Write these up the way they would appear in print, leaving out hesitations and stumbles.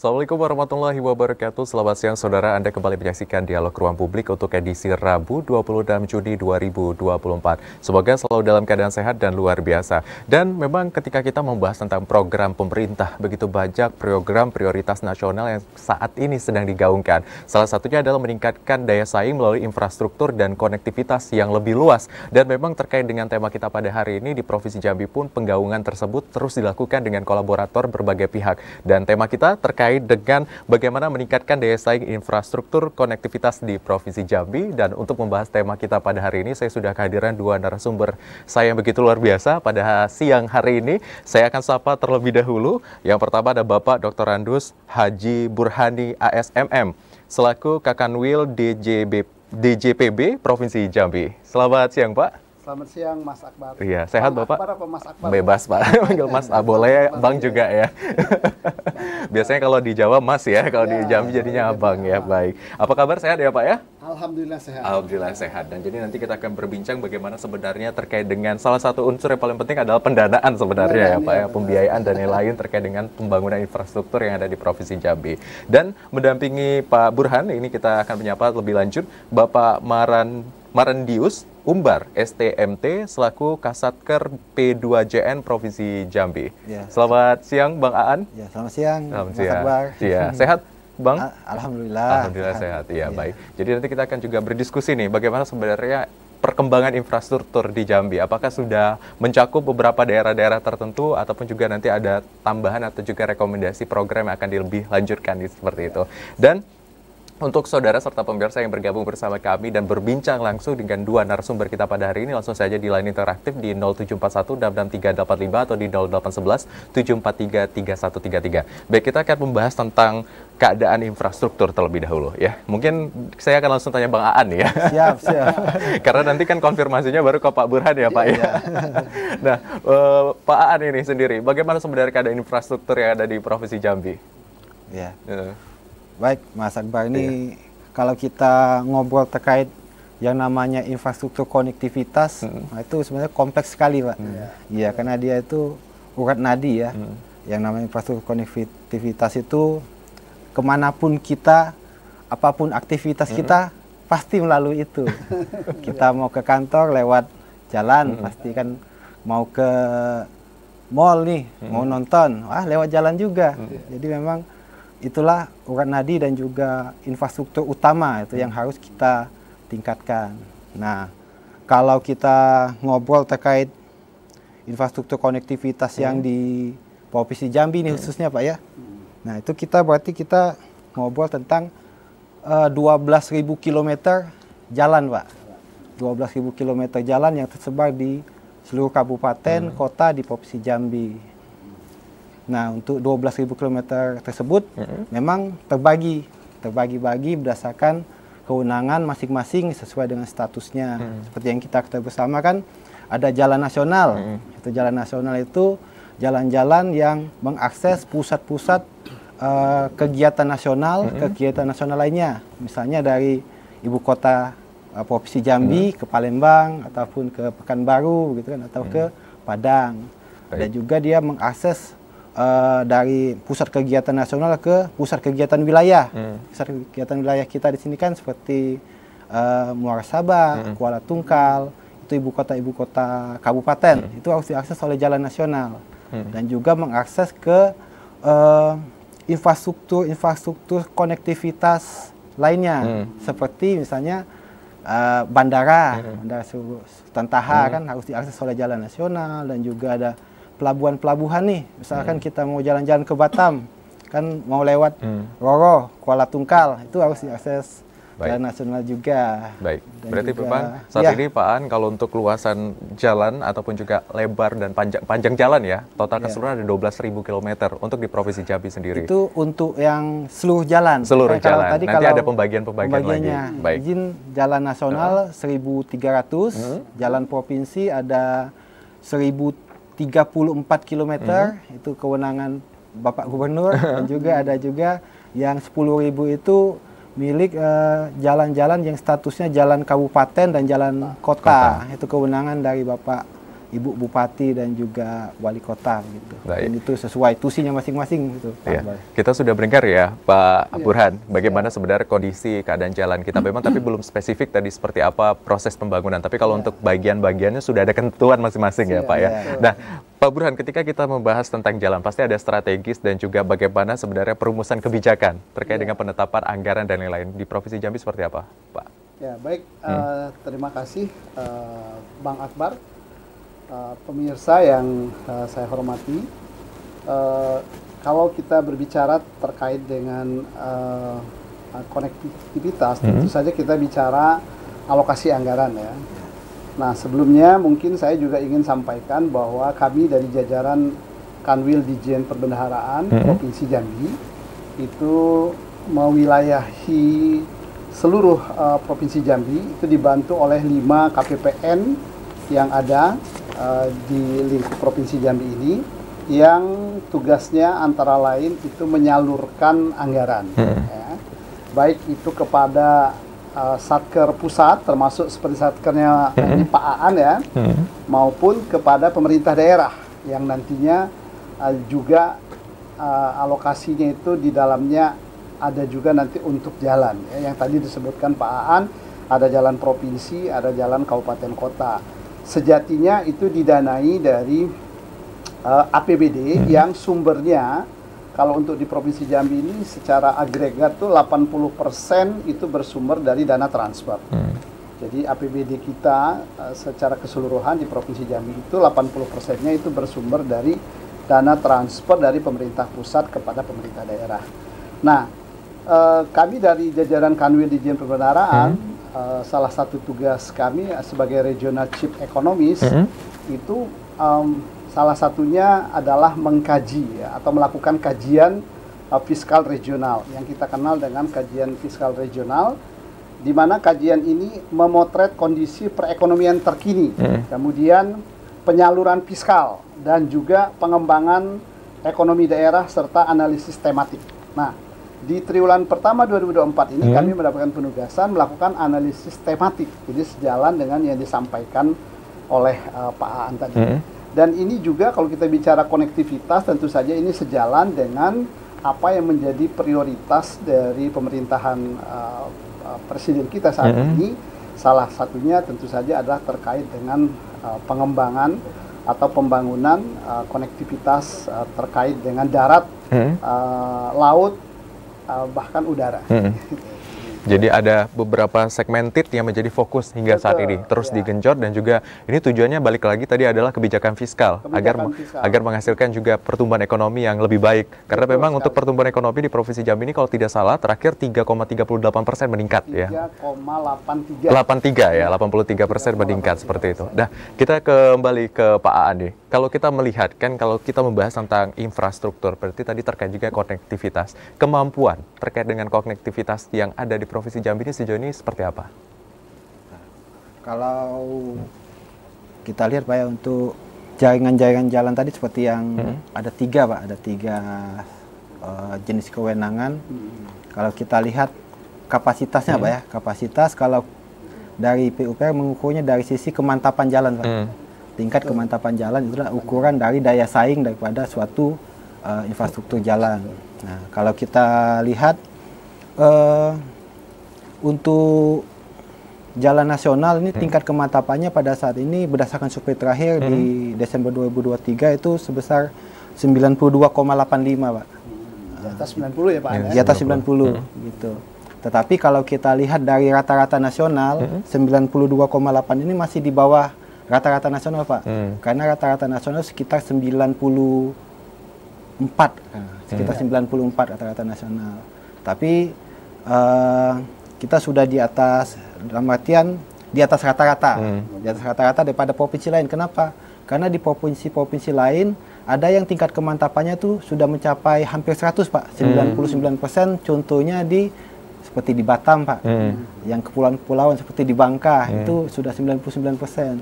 Assalamualaikum warahmatullahi wabarakatuh. Selamat siang saudara, Anda kembali menyaksikan Dialog Ruang Publik untuk edisi Rabu 26 Juni 2024. Semoga selalu dalam keadaan sehat dan luar biasa. Dan memang ketika kita membahas tentang program pemerintah, begitu banyak program prioritas nasional yang saat ini sedang digaungkan. Salah satunya adalah meningkatkan daya saing melalui infrastruktur dan konektivitas yang lebih luas. Dan memang terkait dengan tema kita pada hari ini di Provinsi Jambi pun penggaungan tersebut terus dilakukan dengan kolaborator berbagai pihak. Dan tema kita terkait dengan bagaimana meningkatkan daya saing infrastruktur konektivitas di Provinsi Jambi. Dan untuk membahas tema kita pada hari ini, saya sudah kehadiran dua narasumber saya yang begitu luar biasa pada siang hari ini. Saya akan sapa terlebih dahulu. Yang pertama ada Bapak Dr. Andus Haji Burhani ASMM selaku Kakanwil DJPB Provinsi Jambi. Selamat siang Pak. Selamat siang Mas Akbar. Iya, sehat Bang Bapak? Akbar apa Mas Akbar? Bebas Pak, panggil Mas. Boleh Bang juga ya. Biasanya kalau di Jawa Mas ya, kalau di Jambi jadinya Abang ya. Baik. Apa kabar, sehat ya Pak ya? Alhamdulillah sehat. Alhamdulillah sehat. Dan jadi nanti kita akan berbincang bagaimana sebenarnya terkait dengan salah satu unsur yang paling penting adalah pendanaan sebenarnya ya Pak ya. Pembiayaan dan lain-lain terkait dengan pembangunan infrastruktur yang ada di Provinsi Jambi. Dan mendampingi Pak Burhan, ini kita akan menyapa lebih lanjut Bapak Marandius Umbar, STMT, selaku Kasatker P2JN Provinsi Jambi. Ya. Selamat siang, Bang Aan. Ya, selamat siang, Selamat Mas siang. Akbar. Iya, sehat, Bang? Alhamdulillah. Alhamdulillah sehat, iya Ya. baik. Jadi nanti kita akan juga berdiskusi nih, bagaimana sebenarnya perkembangan infrastruktur di Jambi. Apakah sudah mencakup beberapa daerah-daerah tertentu, ataupun juga nanti ada tambahan atau juga rekomendasi program yang akan lebih lanjutkan seperti itu. Dan untuk saudara serta pemirsa yang bergabung bersama kami dan berbincang langsung dengan dua narasumber kita pada hari ini, langsung saja di line interaktif di 0741 66385 atau di 0811 743 3133. Baik, kita akan membahas tentang keadaan infrastruktur terlebih dahulu ya. Mungkin saya akan langsung tanya Bang Aan ya. Siap. Karena nanti kan konfirmasinya baru ke Pak Burhan ya Pak ya. Nah, Pak Aan ini sendiri, bagaimana sebenarnya keadaan infrastruktur yang ada di Provinsi Jambi? Ya. Baik, Mas Akbar, ini kalau kita ngobrol terkait yang namanya infrastruktur konektivitas, nah itu sebenarnya kompleks sekali, Pak. Iya, karena dia itu urat nadi ya. Yang namanya infrastruktur konektivitas itu kemanapun kita, apapun aktivitas kita, pasti melalui itu. Kita mau ke kantor lewat jalan, pasti kan mau ke mall nih, mau nonton, lewat jalan juga. Jadi memang itulah urat nadi dan juga infrastruktur utama itu yang harus kita tingkatkan. Nah, kalau kita ngobrol terkait infrastruktur konektivitas yang di Provinsi Jambi ini khususnya Pak ya. Nah, itu berarti kita ngobrol tentang 12.000 km jalan Pak. 12.000 km jalan yang tersebar di seluruh kabupaten, kota di Provinsi Jambi. Nah, untuk 12.000 km tersebut memang terbagi-bagi berdasarkan kewenangan masing-masing sesuai dengan statusnya. Seperti yang kita ketahui bersama kan ada jalan nasional. Itu jalan nasional itu jalan-jalan yang mengakses pusat-pusat kegiatan nasional lainnya. Misalnya dari ibu kota Provinsi Jambi ke Palembang ataupun ke Pekanbaru gitu kan, atau ke Padang. Dan juga dia mengakses dari pusat kegiatan nasional ke pusat kegiatan wilayah. Pusat kegiatan wilayah kita di sini kan seperti Muara Sabak, Kuala Tungkal, itu ibu kota kabupaten. Itu harus diakses oleh jalan nasional. Dan juga mengakses ke infrastruktur konektivitas lainnya, seperti misalnya bandara Sultan Taha kan harus diakses oleh jalan nasional, dan juga ada pelabuhan-pelabuhan nih, misalkan kita mau jalan-jalan ke Batam, kan mau lewat Roro, Kuala Tungkal, itu harus diakses jalan nasional juga. Baik, dan berarti juga, Bapak saat ini Pak Aan, kalau untuk luasan jalan ataupun juga lebar dan panjang jalan ya, total keseluruhan ada 12.000 km untuk di Provinsi Jambi sendiri. Itu untuk yang seluruh jalan. Seluruh jalan, Nanti ada pembagian-pembagian lagi. Baik. Izin jalan nasional 1.300, jalan provinsi ada 1.034 km, itu kewenangan Bapak Gubernur, dan juga ada juga yang 10.000 itu milik jalan-jalan yang statusnya jalan kabupaten dan jalan kota. Itu kewenangan dari Bapak Ibu Bupati dan juga Wali Kota gitu. Baik. Dan itu sesuai tusinya masing-masing gitu. Pak Iya. Akbar. Kita sudah mendengar ya Pak Burhan, bagaimana sebenarnya kondisi keadaan jalan kita memang, tapi belum spesifik tadi seperti apa proses pembangunan. Tapi kalau untuk bagian-bagiannya sudah ada ketentuan masing-masing ya Pak ya. Nah, Pak Burhan, ketika kita membahas tentang jalan, pasti ada strategis dan juga bagaimana sebenarnya perumusan kebijakan terkait dengan penetapan anggaran dan lain-lain di Provinsi Jambi seperti apa, Pak? Ya, baik. Terima kasih Bang Akbar. Pemirsa yang saya hormati, kalau kita berbicara terkait dengan konektivitas, tentu saja kita bicara alokasi anggaran ya. Nah, sebelumnya mungkin saya juga ingin sampaikan bahwa kami dari jajaran Kanwil Dijen Perbendaharaan Provinsi Jambi itu mewilayahi seluruh Provinsi Jambi, itu dibantu oleh 5 KPPN yang ada di lingkup Provinsi Jambi ini, yang tugasnya antara lain itu menyalurkan anggaran, ya. Baik itu kepada Satker pusat, termasuk seperti Satkernya Pak Aan ya, maupun kepada pemerintah daerah yang nantinya juga alokasinya itu di dalamnya ada juga nanti untuk jalan ya, yang tadi disebutkan Pak Aan, ada jalan provinsi, ada jalan kabupaten kota. Sejatinya itu didanai dari APBD yang sumbernya kalau untuk di Provinsi Jambi ini secara agregat tuh 80% itu bersumber dari dana transfer. Jadi APBD kita secara keseluruhan di Provinsi Jambi itu 80%-nya itu bersumber dari dana transfer dari pemerintah pusat kepada pemerintah daerah. Nah, kami dari jajaran Kanwil Dijen Perbendaharaan, salah satu tugas kami sebagai Regional Chief Economist itu salah satunya adalah mengkaji ya, atau melakukan kajian fiskal regional yang kita kenal dengan kajian fiskal regional, di mana kajian ini memotret kondisi perekonomian terkini, kemudian penyaluran fiskal dan juga pengembangan ekonomi daerah serta analisis tematik. Nah, di triwulan pertama 2024 ini kami mendapatkan penugasan melakukan analisis tematik, jadi sejalan dengan yang disampaikan oleh Pak Aan tadi. Dan ini juga kalau kita bicara konektivitas, tentu saja ini sejalan dengan apa yang menjadi prioritas dari pemerintahan Presiden kita saat ini. Salah satunya tentu saja adalah terkait dengan pengembangan atau pembangunan konektivitas terkait dengan darat, laut, bahkan udara. Jadi ada beberapa segmented yang menjadi fokus hingga saat ini terus digenjot, dan juga ini tujuannya balik lagi tadi adalah kebijakan fiskal, agar menghasilkan juga pertumbuhan ekonomi yang lebih baik. Karena memang untuk pertumbuhan ekonomi di Provinsi Jambi ini kalau tidak salah terakhir 3,38% meningkat ya. 83% meningkat seperti itu. Nah, kita kembali ke Pak Aan nih. Kalau kita melihat kan, kalau kita membahas tentang infrastruktur, berarti tadi terkait juga konektivitas, kemampuan terkait dengan konektivitas yang ada di Provinsi Jambi ini sejauh ini seperti apa? Kalau kita lihat Pak ya, untuk jaringan-jaringan jalan tadi seperti yang ada 3 Pak, ada 3 jenis kewenangan. Kalau kita lihat kapasitasnya Pak ya, kapasitas kalau dari PUPR mengukurnya dari sisi kemantapan jalan Pak. Tingkat kemantapan jalan itu adalah ukuran dari daya saing daripada suatu infrastruktur jalan. Nah, kalau kita lihat untuk jalan nasional ini tingkat kemantapannya pada saat ini berdasarkan survei terakhir di Desember 2023 itu sebesar 92,85 Pak. Di atas 90 ya Pak? Di atas 90 gitu. Tetapi kalau kita lihat dari rata-rata nasional 92,8 ini masih di bawah rata-rata nasional Pak. Karena rata-rata nasional sekitar 94, sekitar 94 rata-rata nasional. Tapi kita sudah di atas, dalam artian di atas rata-rata, di atas rata-rata daripada provinsi lain. Kenapa? Karena di provinsi-provinsi lain ada yang tingkat kemantapannya tuh sudah mencapai hampir 100 Pak, 99%. Contohnya seperti di Batam Pak, yang kepulauan-kepulauan seperti di Bangka itu sudah 99%.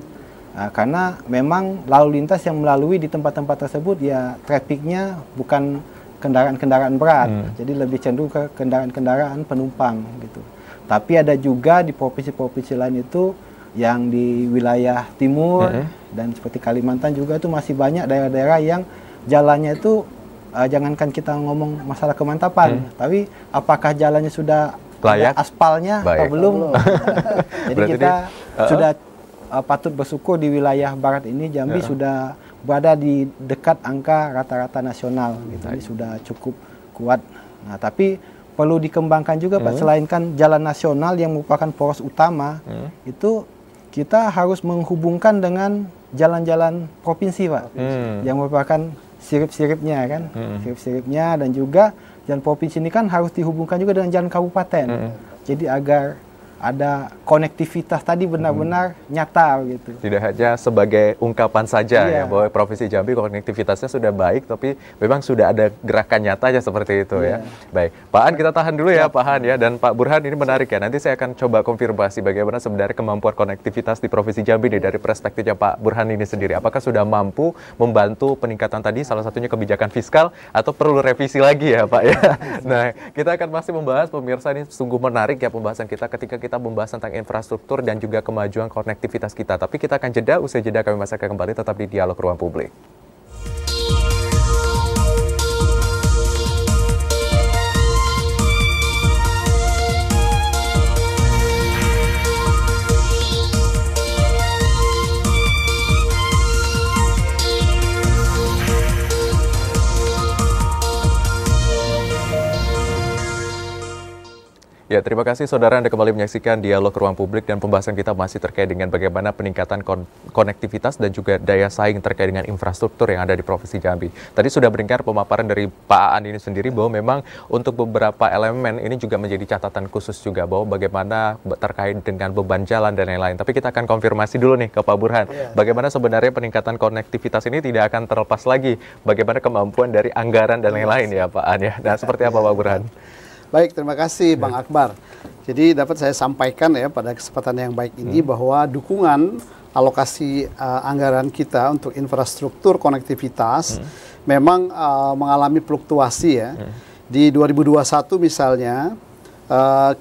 Nah, karena memang lalu lintas yang melalui di tempat-tempat tersebut ya trafficnya bukan kendaraan-kendaraan berat, jadi lebih cenderung ke kendaraan-kendaraan penumpang gitu. Tapi ada juga di provinsi-provinsi lain itu yang di wilayah timur dan seperti Kalimantan juga itu masih banyak daerah-daerah yang jalannya itu jangankan kita ngomong masalah kemantapan, tapi apakah jalannya sudah layak, aspalnya atau belum? Jadi kita sudah patut bersyukur di wilayah barat ini Jambi sudah berada di dekat angka rata-rata nasional, gitu. Jadi sudah cukup kuat. Nah, tapi perlu dikembangkan juga Pak, selain kan jalan nasional yang merupakan poros utama, itu kita harus menghubungkan dengan jalan-jalan provinsi Pak, yang merupakan sirip-siripnya kan, sirip-siripnya, dan juga jalan provinsi ini kan harus dihubungkan juga dengan jalan kabupaten. Jadi agar ada konektivitas tadi benar-benar nyata gitu. Tidak hanya sebagai ungkapan saja ya bahwa Provinsi Jambi konektivitasnya sudah baik, tapi memang sudah ada gerakan nyatanya seperti itu ya. Baik, Pak Han kita tahan dulu ya Pak Han ya, dan Pak Burhan ini menarik ya. Nanti saya akan coba konfirmasi bagaimana sebenarnya kemampuan konektivitas di Provinsi Jambi nih dari perspektifnya Pak Burhan ini sendiri. Apakah sudah mampu membantu peningkatan tadi salah satunya kebijakan fiskal atau perlu revisi lagi ya Pak ya. Nah, kita akan masih membahas, pemirsa, ini sungguh menarik ya pembahasan kita ketika kita membahas tentang infrastruktur dan juga kemajuan konektivitas kita. Tapi kita akan jeda, usai jeda kami masih akan kembali tetap di Dialog Ruang Publik. Ya, terima kasih saudara Anda kembali menyaksikan Dialog Ruang Publik, dan pembahasan kita masih terkait dengan bagaimana peningkatan konektivitas dan juga daya saing terkait dengan infrastruktur yang ada di Provinsi Jambi. Tadi sudah mendengar pemaparan dari Pak Aan ini sendiri bahwa memang untuk beberapa elemen ini juga menjadi catatan khusus juga bahwa bagaimana terkait dengan beban jalan dan lain-lain. Tapi kita akan konfirmasi dulu nih ke Pak Burhan. Bagaimana sebenarnya peningkatan konektivitas ini tidak akan terlepas lagi bagaimana kemampuan dari anggaran dan lain-lain ya Pak Aan ya. Nah, seperti apa Pak Burhan? Baik, terima kasih Bang Akbar. Jadi dapat saya sampaikan ya pada kesempatan yang baik ini bahwa dukungan alokasi anggaran kita untuk infrastruktur konektivitas memang mengalami fluktuasi ya. Di 2021 misalnya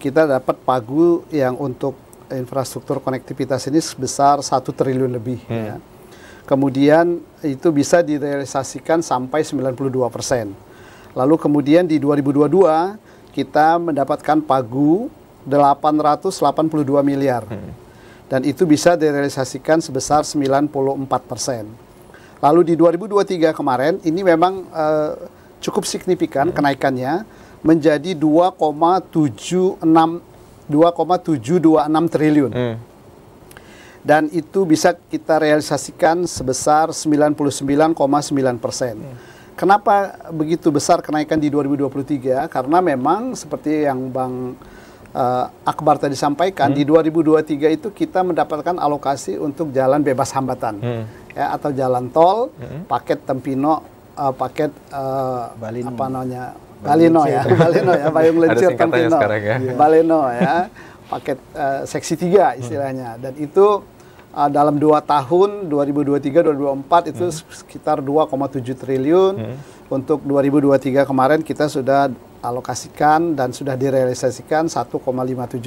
kita dapat pagu yang untuk infrastruktur konektivitas ini sebesar 1 triliun lebih ya. Kemudian itu bisa direalisasikan sampai 92%. Lalu kemudian di 2022 kita mendapatkan pagu 882 miliar. Dan itu bisa direalisasikan sebesar 94%. Lalu di 2023 kemarin, ini memang cukup signifikan kenaikannya menjadi 2,726 triliun. Dan itu bisa kita realisasikan sebesar 99,9%. Kenapa begitu besar kenaikan di 2023? Karena memang seperti yang Bang Akbar tadi sampaikan, di 2023 itu kita mendapatkan alokasi untuk jalan bebas hambatan, ya, atau jalan tol, paket Tempino, paket Balino. apa namanya, Balino ya, Balino ya, Bayung Lencur Tempino, ya. Balino ya, paket seksi 3 istilahnya, dan itu dalam 2 tahun 2023-2024 itu sekitar 2,7 triliun. Untuk 2023 kemarin kita sudah alokasikan dan sudah direalisasikan 1,57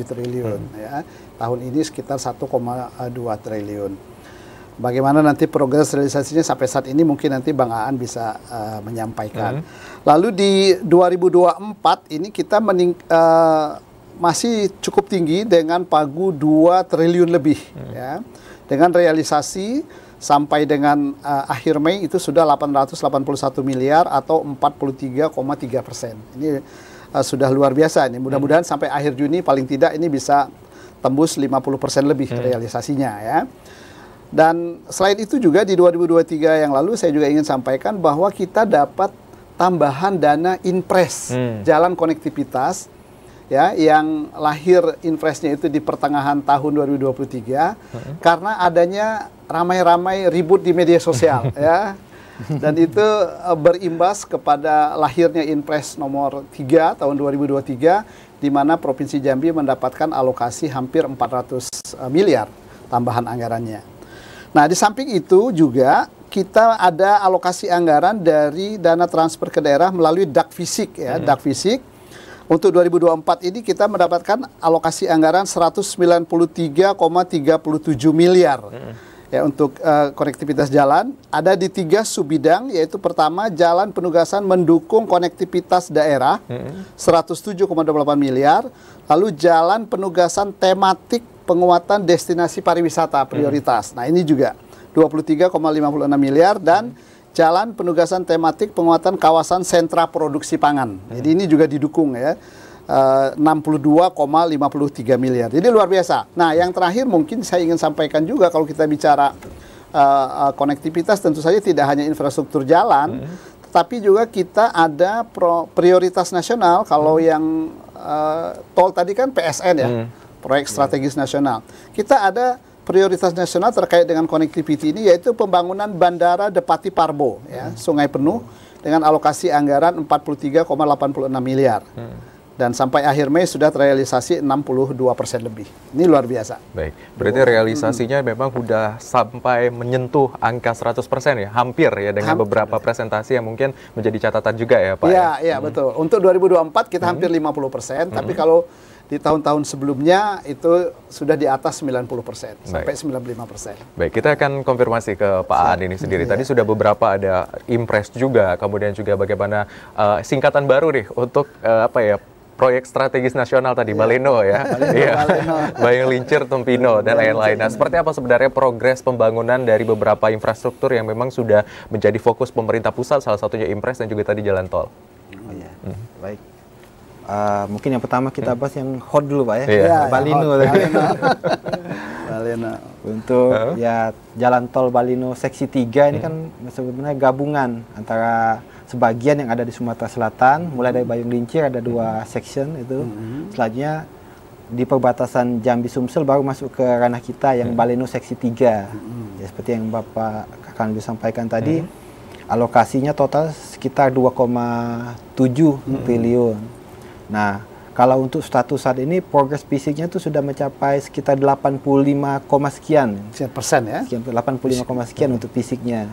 triliun ya. Tahun ini sekitar 1,2 triliun. Bagaimana nanti progres realisasinya sampai saat ini mungkin nanti Bang Aan bisa menyampaikan. Lalu di 2024 ini kita masih cukup tinggi dengan pagu 2 triliun lebih ya. Dengan realisasi sampai dengan akhir Mei itu sudah 881 miliar atau 43,3%. Ini sudah luar biasa ini. Mudah-mudahan sampai akhir Juni paling tidak ini bisa tembus 50% lebih realisasinya ya. Dan selain itu juga di 2023 yang lalu saya juga ingin sampaikan bahwa kita dapat tambahan dana Inpres jalan konektivitas ya, yang lahir Inpresnya itu di pertengahan tahun 2023 karena adanya ramai-ramai ribut di media sosial ya, dan itu berimbas kepada lahirnya Inpres nomor 3 tahun 2023 di mana Provinsi Jambi mendapatkan alokasi hampir 400 miliar tambahan anggarannya. Nah, di samping itu juga kita ada alokasi anggaran dari dana transfer ke daerah melalui DAK Fisik ya, DAK Fisik. Untuk 2024 ini kita mendapatkan alokasi anggaran 193,37 miliar. Ya, untuk konektivitas jalan ada di 3 subbidang, yaitu pertama jalan penugasan mendukung konektivitas daerah 107,28 miliar, lalu jalan penugasan tematik penguatan destinasi pariwisata prioritas. Nah, ini juga 23,56 miliar, dan jalan penugasan tematik penguatan kawasan sentra produksi pangan. Jadi ini juga didukung ya. 62,53 miliar. Jadi luar biasa. Nah, yang terakhir mungkin saya ingin sampaikan juga, kalau kita bicara konektivitas, tentu saja tidak hanya infrastruktur jalan, tetapi juga kita ada prioritas nasional. Kalau yang tol tadi kan PSN ya, proyek strategis nasional. Kita ada prioritas nasional terkait dengan connectivity ini, yaitu pembangunan Bandara Depati Parbo, ya, Sungai Penuh, dengan alokasi anggaran 43,86 miliar. Dan sampai akhir Mei sudah terrealisasi 62% lebih. Ini luar biasa. Baik, berarti realisasinya memang sudah sampai menyentuh angka 100% ya, hampir ya, dengan beberapa presentasi yang mungkin menjadi catatan juga ya Pak? Iya, betul. Untuk 2024 kita hampir 50%, tapi kalau di tahun-tahun sebelumnya itu sudah di atas 90%, sampai 95%. Baik, kita akan konfirmasi ke Pak Aan ini sendiri. Tadi sudah beberapa ada impres juga, kemudian juga bagaimana singkatan baru nih untuk proyek strategis nasional tadi, Baleno ya, Bayung Lincir, Tempino, dan lain-lain. Nah, seperti apa sebenarnya progres pembangunan dari beberapa infrastruktur yang memang sudah menjadi fokus pemerintah pusat, salah satunya impres dan juga tadi jalan tol? Baik. Mungkin yang pertama kita bahas yang hot dulu Pak ya, Baleno. Baleno. Untuk ya jalan tol Baleno seksi 3 ini kan sebenarnya gabungan antara sebagian yang ada di Sumatera Selatan, mulai dari Bayung Lincir ada 2 section itu. Selanjutnya di perbatasan Jambi Sumsel baru masuk ke ranah kita yang Baleno seksi 3. Ya, seperti yang Bapak akan disampaikan tadi, alokasinya total sekitar 2,7 triliun. Nah, kalau untuk status saat ini progres fisiknya itu sudah mencapai sekitar 85, sekian persen ya. 85, sekian untuk fisiknya.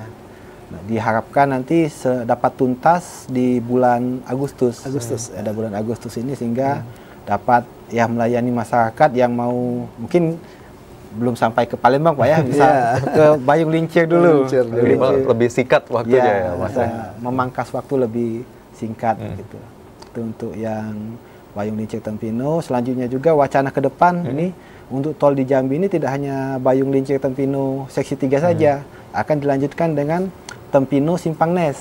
Nah, diharapkan nanti dapat tuntas di bulan Agustus. Ada bulan Agustus ini sehingga dapat ya melayani masyarakat yang mau, mungkin belum sampai ke Palembang Pak ya, bisa ke Bayung Lincir dulu. Lebih singkat waktunya ya, Mas. Memangkas waktu lebih singkat gitu. Itu untuk yang Bayung Lincir Tempino. Selanjutnya juga wacana ke depan ini untuk tol di Jambi ini tidak hanya Bayung Lincir Tempino seksi 3 saja, akan dilanjutkan dengan Tempino Simpang Nes.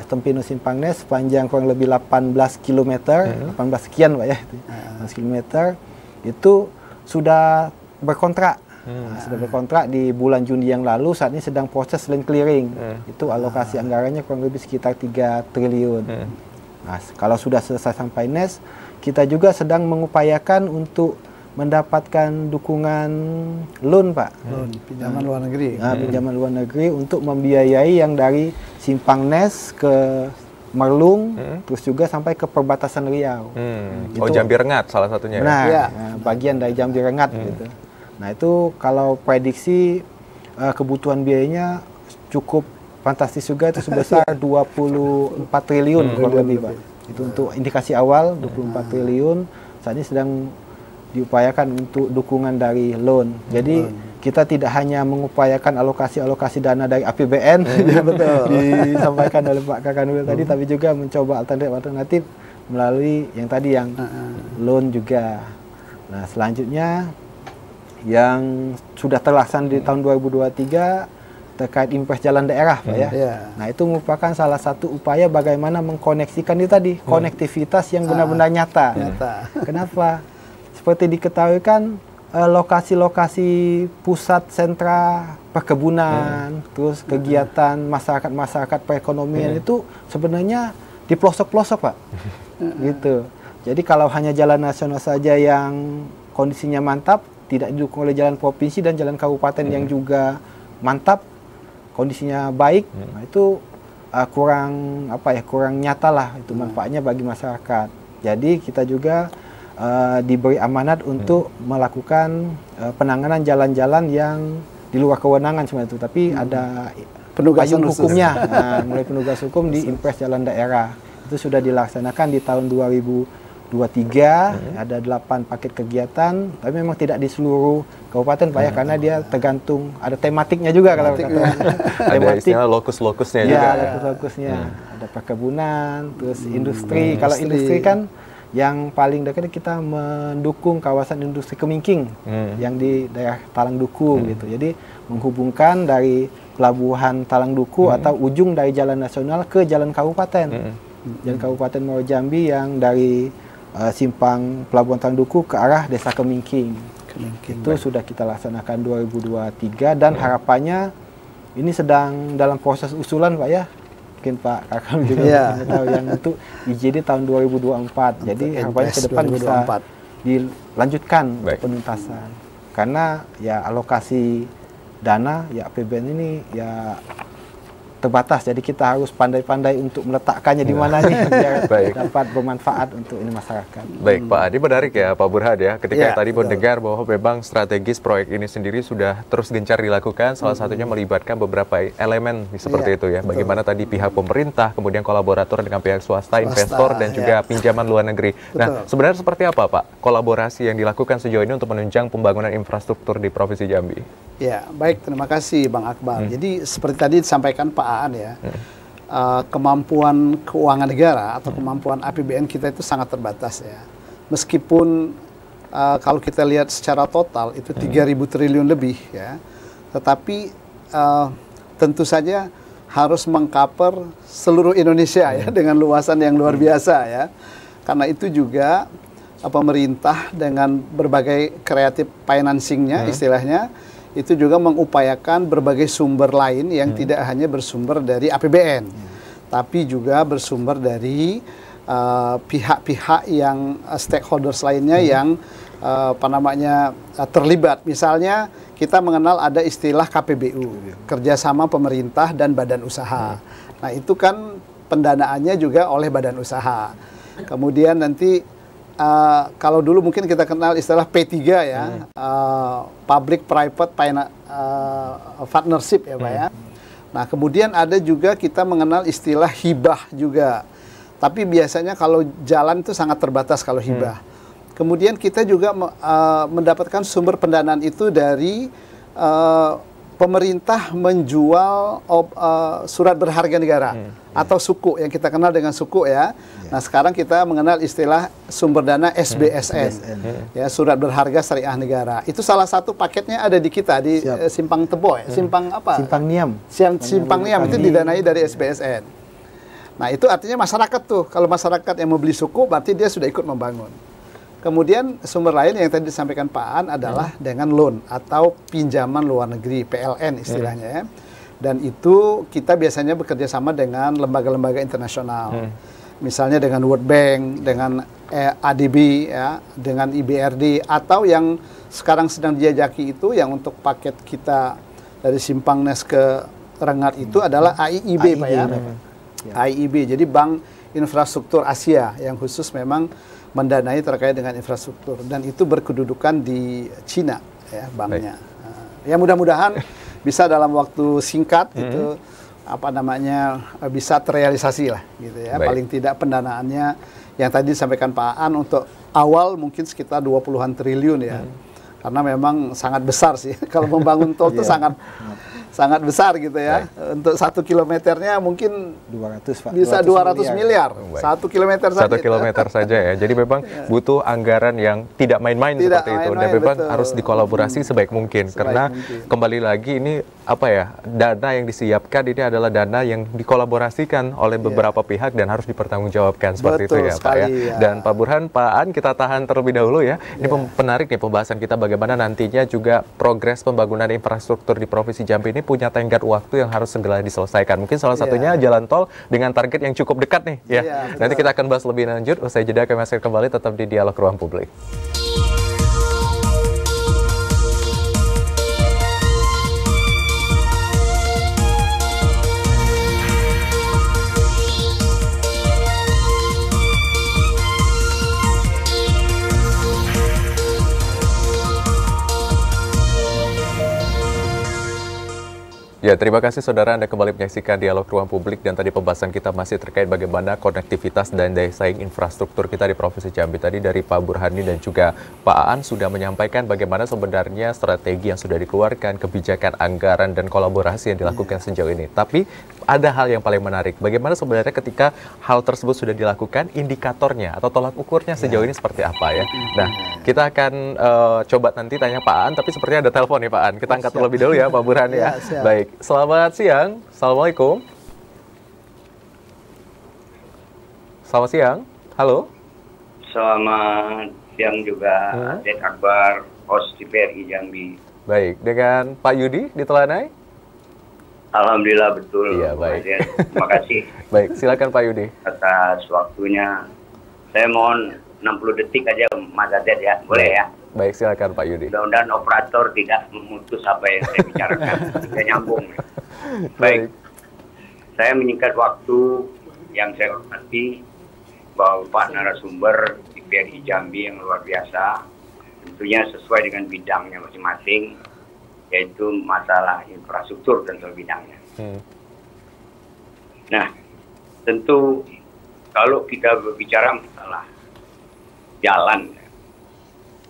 Tempino Simpang Nes panjang kurang lebih 18 km, 18 sekian Pak ya, 18 km itu sudah berkontrak. Sudah berkontrak di bulan Juni yang lalu, saat ini sedang proses land clearing. Itu alokasi anggarannya kurang lebih sekitar 3 triliun. Nah, kalau sudah selesai sampai Nes, kita juga sedang mengupayakan untuk mendapatkan dukungan loan Pak. Pinjaman luar negeri. Pinjaman luar negeri untuk membiayai yang dari Simpang Nes ke Merlung, terus juga sampai ke perbatasan Riau. Jambi Rengat salah satunya. Benar, bagian dari Jambi Rengat gitu. Nah, itu kalau prediksi kebutuhan biayanya cukup fantastis juga, itu sebesar 24 triliun kurang lebih Pak. Itu untuk indikasi awal 24 triliun. Saat ini sedang diupayakan untuk dukungan dari loan. Jadi kita tidak hanya mengupayakan alokasi dana dari APBN, disampaikan oleh Pak Kakanwil tadi, tapi juga mencoba alternatif melalui yang tadi yang loan juga. Nah, selanjutnya yang sudah terlaksana di tahun 2023 terkait impres jalan daerah Pak ya. Nah, itu merupakan salah satu upaya bagaimana mengkoneksikan itu tadi, konektivitas yang benar-benar nyata. Kenapa? Seperti diketahui kan lokasi-lokasi pusat sentra perkebunan, terus kegiatan masyarakat perekonomian itu sebenarnya di pelosok-pelosok Pak. Gitu. Jadi kalau hanya jalan nasional saja yang kondisinya mantap, tidak didukung oleh jalan provinsi dan jalan kabupaten yang juga mantap, kondisinya baik, nah itu kurang nyata lah itu manfaatnya bagi masyarakat. Jadi kita juga diberi amanat untuk melakukan penanganan jalan-jalan yang di luar kewenangan sebenarnya itu, tapi ada penugasan hukumnya, mulai penugas hukum di impres jalan daerah. Itu itu sudah dilaksanakan di tahun 2023, ada 8 paket kegiatan, tapi memang tidak di seluruh kabupaten Pak ya, karena dia tergantung, ada tematiknya juga kalau kata. Ada istilah lokus-lokusnya juga. Ya, lokus-lokusnya. Ada perkebunan, terus industri. Kalau industri kan yang paling dekat kita mendukung kawasan industri Kemingking yang di daerah Talang Duku gitu. Jadi menghubungkan dari pelabuhan Talang Duku atau ujung dari jalan nasional ke jalan kabupaten. Jalan Kabupaten Muaro Jambi yang dari simpang pelabuhan Talang Duku ke arah Desa Kemingking. Itu sudah kita laksanakan 2023 dan harapannya ini sedang dalam proses usulan Pak ya. Mungkin Pak Kakam juga tahu yang untuk IJD tahun 2024. Jadi harapannya ke depan 2024. Bisa dilanjutkan penuntasan. Karena ya alokasi dana ya APBN ini ya terbatas, jadi kita harus pandai-pandai untuk meletakkannya di mana nih biar dapat bermanfaat untuk ini masyarakat. Baik Pak Adi, menarik ya Pak Burhan ya, ketika tadi mendengar bahwa memang strategis proyek ini sendiri sudah terus gencar dilakukan, salah satunya melibatkan beberapa elemen seperti itu ya, bagaimana tadi pihak pemerintah, kemudian kolaborator dengan pihak swasta, investor dan juga pinjaman luar negeri. Nah sebenarnya seperti apa Pak kolaborasi yang dilakukan sejauh ini untuk menunjang pembangunan infrastruktur di Provinsi Jambi? Ya, baik, terima kasih Bang Akbar. Jadi seperti tadi disampaikan Pak Aan ya, kemampuan keuangan negara atau kemampuan APBN kita itu sangat terbatas ya. Meskipun kalau kita lihat secara total itu 3.000 triliun lebih ya, tetapi tentu saja harus mengcover seluruh Indonesia ya dengan luasan yang luar biasa ya. Karena itu juga pemerintah dengan berbagai kreatif financingnya istilahnya itu juga mengupayakan berbagai sumber lain yang tidak hanya bersumber dari APBN, tapi juga bersumber dari pihak-pihak yang stakeholders lainnya yang terlibat. Misalnya kita mengenal ada istilah KPBU, kerjasama pemerintah dan badan usaha. Nah itu kan pendanaannya juga oleh badan usaha. Kemudian nanti kalau dulu mungkin kita kenal istilah P3 ya, Public Private Partnership ya Pak ya. Nah kemudian ada juga kita mengenal istilah hibah juga. Tapi biasanya kalau jalan itu sangat terbatas kalau hibah. Kemudian kita juga mendapatkan sumber pendanaan itu dari pemerintah menjual surat berharga negara atau suku yang kita kenal dengan suku ya. Nah sekarang kita mengenal istilah sumber dana SBSN, ya surat berharga syariah negara. Itu salah satu paketnya ada di kita di Simpang Tebo ya, Simpang apa? Simpang Niam. Simpang Niam itu didanai dari SBSN. Nah itu artinya masyarakat tuh, kalau masyarakat yang membeli suku berarti dia sudah ikut membangun. Kemudian sumber lain yang tadi disampaikan Pak Aan adalah dengan loan atau pinjaman luar negeri, PLN istilahnya ya. Dan itu kita biasanya bekerja sama dengan lembaga-lembaga internasional. Misalnya dengan World Bank, dengan ADB ya, dengan IBRD, atau yang sekarang sedang dijajaki itu yang untuk paket kita dari Simpang Nes ke Rengat itu adalah AIIB Pak ya. AIIB, jadi Bank Infrastruktur Asia yang khusus memang mendanai terkait dengan infrastruktur, dan itu berkedudukan di Cina ya banknya. Ya mudah-mudahan bisa dalam waktu singkat itu bisa terrealisasi lah gitu ya. Paling tidak pendanaannya yang tadi disampaikan Pak Aan untuk awal mungkin sekitar 20-an triliun ya. Karena memang sangat besar sih kalau membangun tol itu sangat besar gitu ya. Untuk 1 kilometernya mungkin 200 Pak. Bisa 200 miliar. 1 kilometer saja. 1 kilometer saja ya. Jadi memang butuh anggaran yang tidak main-main seperti itu. Dan memang harus dikolaborasi sebaik mungkin. Karena kembali lagi ini dana yang disiapkan ini adalah dana yang dikolaborasikan oleh beberapa pihak dan harus dipertanggungjawabkan seperti itu ya Pak ya. Dan Pak Burhan, Pak Aan, kita tahan terlebih dahulu ya. Ini menarik nih pembahasan kita bagaimana nantinya juga progres pembangunan infrastruktur di Provinsi Jambi ini punya tenggat waktu yang harus segera diselesaikan. Mungkin salah satunya jalan tol dengan target yang cukup dekat nih ya. Nanti kita akan bahas lebih lanjut. Usai jeda kami akan kembali tetap di Dialog Ruang Publik. Ya, terima kasih saudara Anda kembali menyaksikan Dialog Ruang Publik dan tadi pembahasan kita masih terkait bagaimana konektivitas dan daya saing infrastruktur kita di Provinsi Jambi. Tadi dari Pak Burhani dan juga Pak Aan sudah menyampaikan bagaimana sebenarnya strategi yang sudah dikeluarkan, kebijakan anggaran dan kolaborasi yang dilakukan sejauh ini. Tapi ada hal yang paling menarik, bagaimana sebenarnya ketika hal tersebut sudah dilakukan, indikatornya atau tolak ukurnya sejauh ini seperti apa ya. Nah, kita akan coba nanti tanya Pak Aan, tapi sepertinya ada telepon nih Pak Aan. Kita angkat terlebih dahulu ya Pak Burhani ya. Baik. Selamat siang. Assalamualaikum. Selamat siang. Halo. Selamat siang juga, Dek Akbar, host TVRI Jambi. Baik, dengan Pak Yudi di Telanai? Alhamdulillah betul. Iya, baik. Terima kasih. Baik, silakan Pak Yudi. Atas waktunya. Saya mohon 60 detik aja Mas Adet ya, boleh ya? Baik, silakan Pak Yudi. Mudah-mudahan operator tidak memutus apa yang saya bicarakan. Saya nyambung. Baik. Saya menyingkat waktu yang saya hormati bahwa Pak narasumber di TVRI Jambi yang luar biasa, tentunya sesuai dengan bidangnya masing-masing, yaitu masalah infrastruktur dan bidangnya. Nah, tentu kalau kita berbicara masalah jalan,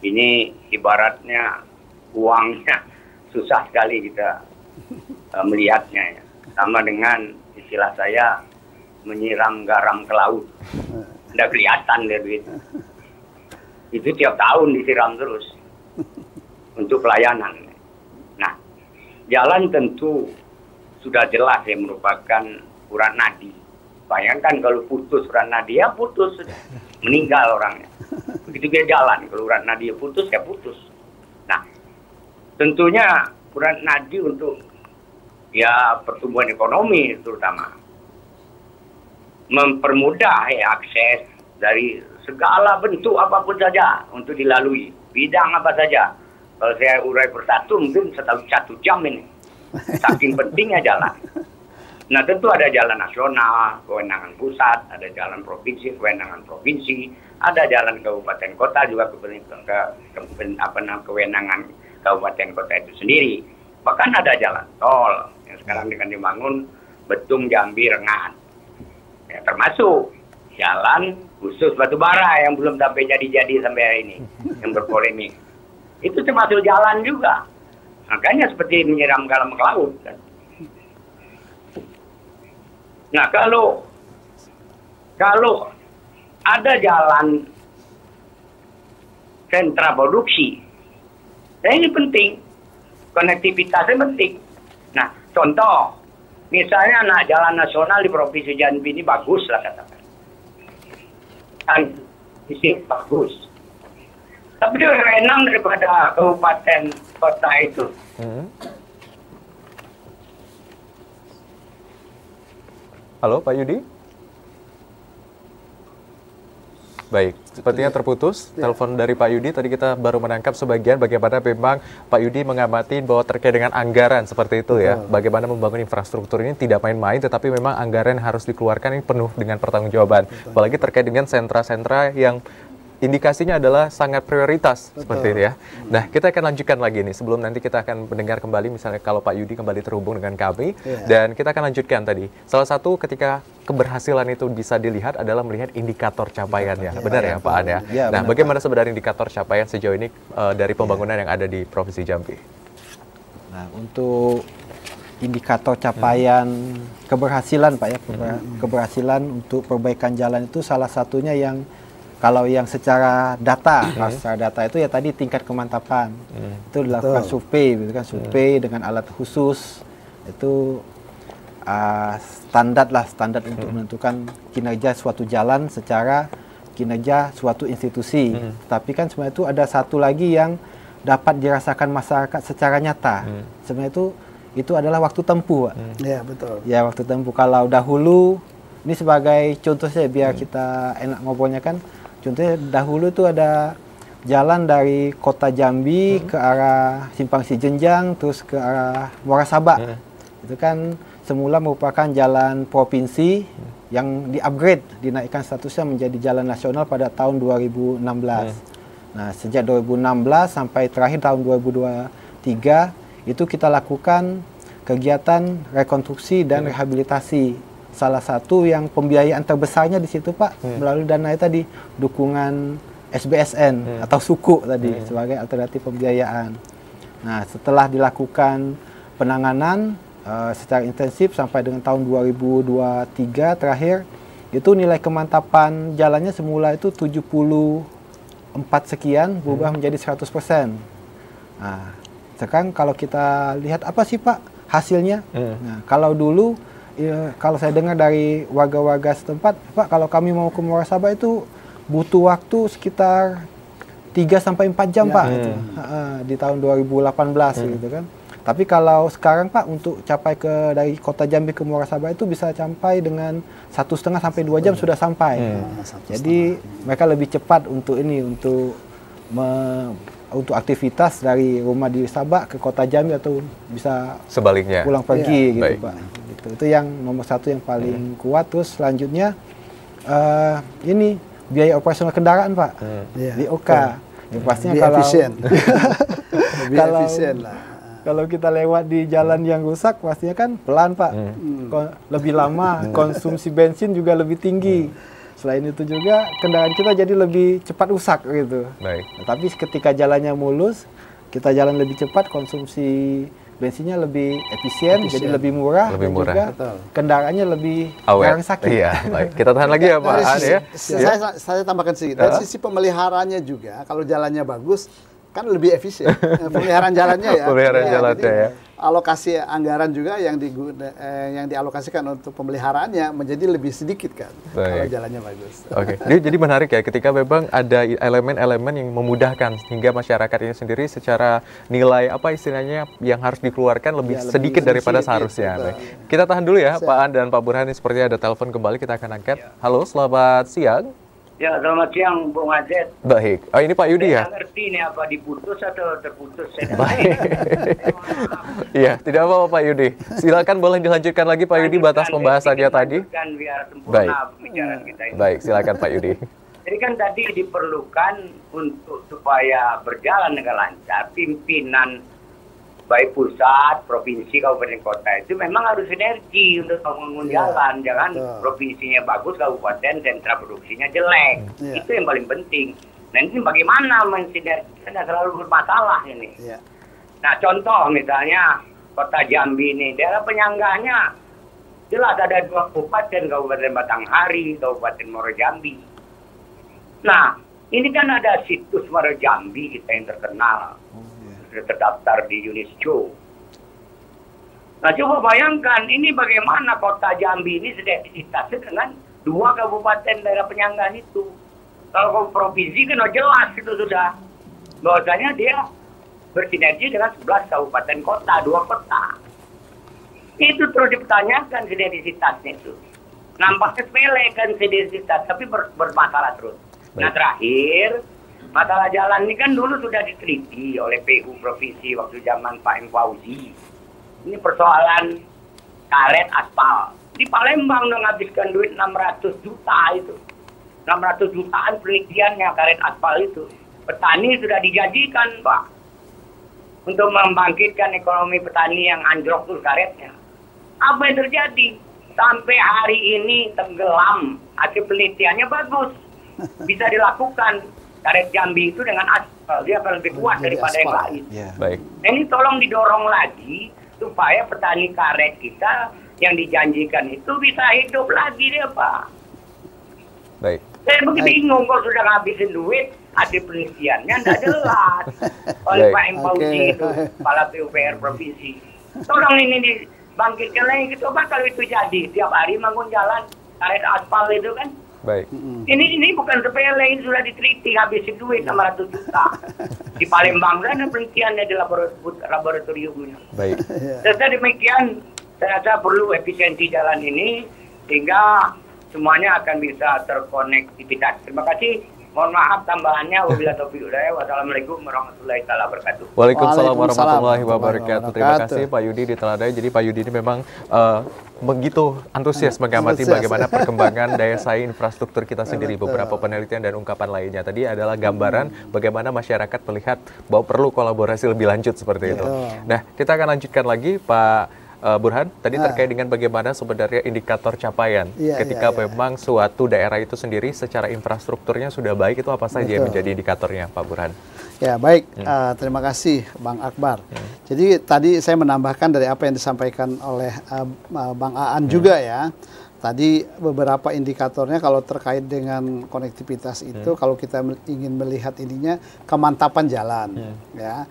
ini ibaratnya uangnya susah sekali kita melihatnya ya. Sama dengan istilah saya menyiram garam ke laut, tidak kelihatan deh begitu. Itu tiap tahun disiram terus untuk pelayanan. Nah, jalan tentu sudah jelas ya merupakan urat nadi. Bayangkan kalau putus urat nadi ya putus, meninggal orangnya. Begitu dia jalan, kalau urat nadi ya putus ya putus. Nah, tentunya urat nadi untuk ya pertumbuhan ekonomi terutama. Mempermudah ya akses dari segala bentuk apapun saja untuk dilalui. Bidang apa saja. Kalau saya urai persatu mungkin 1 jam ini. Saking pentingnya jalan. Nah tentu ada jalan nasional, kewenangan pusat, ada jalan provinsi, kewenangan provinsi, ada jalan kabupaten kota juga kewenangan kabupaten kota itu sendiri. Bahkan ada jalan tol yang sekarang dengan dibangun Betung Jambi Rengat. Ya, termasuk jalan khusus Batubara yang belum sampai jadi sampai hari ini, yang berpolemik. Itu termasuk jalan juga. Makanya seperti menyiram garam ke laut. Kan? Nah kalau ada jalan sentra produksi, ini penting, konektivitasnya penting. Nah contoh, misalnya jalan nasional di Provinsi Jambi ini bagus lah katakan, kan isi bagus. Tapi dia renang daripada kabupaten kota itu. Halo Pak Yudi? Baik, sepertinya terputus telepon dari Pak Yudi. Tadi kita baru menangkap sebagian bagaimana memang Pak Yudi mengamati bahwa terkait dengan anggaran seperti itu ya. Bagaimana membangun infrastruktur ini tidak main-main, tetapi memang anggaran harus dikeluarkan ini penuh dengan pertanggungjawaban. Apalagi terkait dengan sentra-sentra yang indikasinya adalah sangat prioritas seperti itu ya. Nah, kita akan lanjutkan lagi nih sebelum nanti kita akan mendengar kembali misalnya kalau Pak Yudi kembali terhubung dengan kami dan kita akan lanjutkan tadi. Salah satu ketika keberhasilan itu bisa dilihat adalah melihat indikator capaiannya. Benar ya Pak An ya? Nah, bagaimana sebenarnya indikator capaian sejauh ini dari pembangunan yang ada di Provinsi Jambi? Nah, untuk indikator capaian keberhasilan Pak ya, keberhasilan untuk perbaikan jalan itu salah satunya yang kalau yang secara data, secara data itu ya tadi tingkat kemantapan. Itu dilakukan survei, gitu kan, survei dengan alat khusus. Itu standar untuk menentukan kinerja suatu jalan secara kinerja suatu institusi. Tapi kan sebenarnya itu ada satu lagi yang dapat dirasakan masyarakat secara nyata. Sebenarnya itu adalah waktu tempuh, Pak. Ya, betul. Ya, waktu tempuh. Kalau dahulu, ini sebagai contoh saja biar kita enak ngobrolnya kan. Contohnya dahulu itu ada jalan dari kota Jambi ke arah Simpang Sijenjang terus ke arah Muara Sabak. Itu kan semula merupakan jalan provinsi yang di-upgrade, dinaikkan statusnya menjadi jalan nasional pada tahun 2016. Nah, sejak 2016 sampai terakhir tahun 2023 itu kita lakukan kegiatan rekonstruksi dan rehabilitasi. Salah satu yang pembiayaan terbesarnya di situ Pak, melalui dana tadi, dukungan SBSN atau suku tadi sebagai alternatif pembiayaan. Nah, setelah dilakukan penanganan secara intensif sampai dengan tahun 2023 terakhir, itu nilai kemantapan jalannya semula itu 74 sekian berubah menjadi 100%. Nah, sekarang kalau kita lihat apa sih Pak hasilnya? Nah, kalau dulu kalau saya dengar dari warga-warga setempat, Pak, kalau kami mau ke Muarasabah itu butuh waktu sekitar 3-4 jam Pak itu, di tahun 2018 gitu kan. Tapi kalau sekarang Pak, untuk capai dari kota Jambi ke Muarasabah itu bisa sampai dengan 1,5 sampai 2 jam sudah sampai. Jadi mereka lebih cepat untuk untuk aktivitas dari rumah di Sabah ke kota Jambi atau bisa sebaliknya pulang pergi gitu baik. Pak. Gitu. Itu yang nomor satu yang paling kuat. Terus selanjutnya ini biaya operasional kendaraan Pak, BOK. Ya, pastinya kalau efisien. Lebih efisien lah. Kalau kita lewat di jalan yang rusak, pastinya kan pelan Pak, lebih lama, konsumsi bensin juga lebih tinggi. Selain itu juga kendaraan kita jadi lebih cepat rusak gitu. Baik. Nah, tapi ketika jalannya mulus, kita jalan lebih cepat, konsumsi bensinnya lebih efisien, jadi lebih murah, Lebih dan murah. juga Betul. kendaraannya lebih Awet. jarang sakit. Iya, baik. Kita tahan lagi ya Pak An ya. Saya tambahkan sedikit. Dari sisi pemeliharaannya juga, kalau jalannya bagus, kan lebih efisien. Pemeliharaan jalannya ya. Pemeliharaan jalannya jadi ya. Alokasi anggaran juga yang dialokasikan untuk pemeliharaannya menjadi lebih sedikit kan. Kalau jalannya bagus. Oke, jadi menarik ya ketika memang ada elemen-elemen yang memudahkan sehingga masyarakat ini sendiri secara nilai apa istilahnya yang harus dikeluarkan lebih sedikit daripada seharusnya. Baik. Kita tahan dulu ya Pak An dan Pak Burhan, ini sepertinya ada telepon kembali, kita akan angkat. Halo, selamat siang. Ya, selamat siang Bung Azet. Baik. Oh, ini Pak Yudi ya? Saya ngerti ini apa diputus atau terputus. Baik. Iya, tidak apa-apa Pak Yudi. Silakan boleh dilanjutkan lagi Pak Yudi batas pembahasannya tadi. Biar sempurna Baik. pembicaraan kita ini. Baik, silakan Pak Yudi. Jadi kan tadi diperlukan untuk supaya berjalan dengan lancar, pimpinan baik pusat, provinsi, kabupaten, kota itu memang harus sinergi untuk membangun jalan. Jangan provinsinya bagus, kabupaten, sentra produksinya jelek. Itu yang paling penting. Nah ini bagaimana mensinergikan, selalu bermasalah ini. Nah contoh misalnya kota Jambi ini, daerah penyangganya jelas ada 2 kabupaten, Kabupaten Batanghari, Kabupaten Muaro Jambi. Nah ini kan ada situs Muaro Jambi kita yang terkenal. Terdaftar di UNESCO. Nah coba bayangkan ini bagaimana kota Jambi ini sudah ditatasi dengan 2 kabupaten daerah penyangga itu. Kalau provinsi kan jelas itu sudah bahwasanya dia bersinergi dengan 11 kabupaten kota, 2 kota. Itu terus dipertanyakan sinergisitasnya itu. Nampaknya sepele kan sinergisitas, tapi bermasalah terus. Nah terakhir, masalah jalan ini kan dulu sudah diteliti oleh PU Provinsi waktu zaman Pak M. Fauzi. Ini persoalan karet aspal. Di Palembang udah ngabiskan duit 600 juta itu. 600 jutaan penelitiannya karet aspal itu. Petani sudah dijanjikan Pak. Untuk membangkitkan ekonomi petani yang anjlok tuh karetnya. Apa yang terjadi? Sampai hari ini tenggelam. Hasil penelitiannya bagus. Bisa dilakukan. Karet Jambi itu dengan aspal, dia akan lebih kuat daripada yang lain. Baik. Ini tolong didorong lagi supaya petani karet kita yang dijanjikan itu bisa hidup lagi dia Pak. Baik. Saya begitu bingung kalau sudah ngabisin duit, hasil penelitiannya tidak jelas. Oleh Pak M. Fauzi itu, Kepala PUPR Provinsi. Tolong ini dibangkitkan lagi, coba kalau itu jadi, tiap hari bangun jalan karet aspal itu kan. Baik. Ini bukan sepele, ini sudah diteliti, habisin duit 600 juta. Di Palembang kan penelitiannya di laboratoriumnya. Baik. Setelah demikian, saya rasa perlu efisiensi jalan ini, sehingga semuanya akan bisa terkonektivitas. Terima kasih. Mohon maaf tambahannya. Wabillahi taufiq wal hidayah. Wassalamualaikum warahmatullahi wabarakatuh. Waalaikumsalam warahmatullahi wabarakatuh. Terima kasih Pak Yudi di Teladai. Jadi Pak Yudi ini memang begitu antusias mengamati bagaimana perkembangan daya saing infrastruktur kita sendiri. Beberapa penelitian dan ungkapan lainnya tadi adalah gambaran bagaimana masyarakat melihat bahwa perlu kolaborasi lebih lanjut seperti itu. Nah, kita akan lanjutkan lagi Pak Burhan, tadi terkait dengan bagaimana sebenarnya indikator capaian ketika memang suatu daerah itu sendiri secara infrastrukturnya sudah baik, itu apa saja yang menjadi indikatornya, Pak Burhan? Ya, baik. Terima kasih, Bang Akbar. Jadi tadi saya menambahkan dari apa yang disampaikan oleh Bang Aan juga ya. Tadi beberapa indikatornya kalau terkait dengan konektivitas itu, kalau kita ingin melihat ininya kemantapan jalan, ya.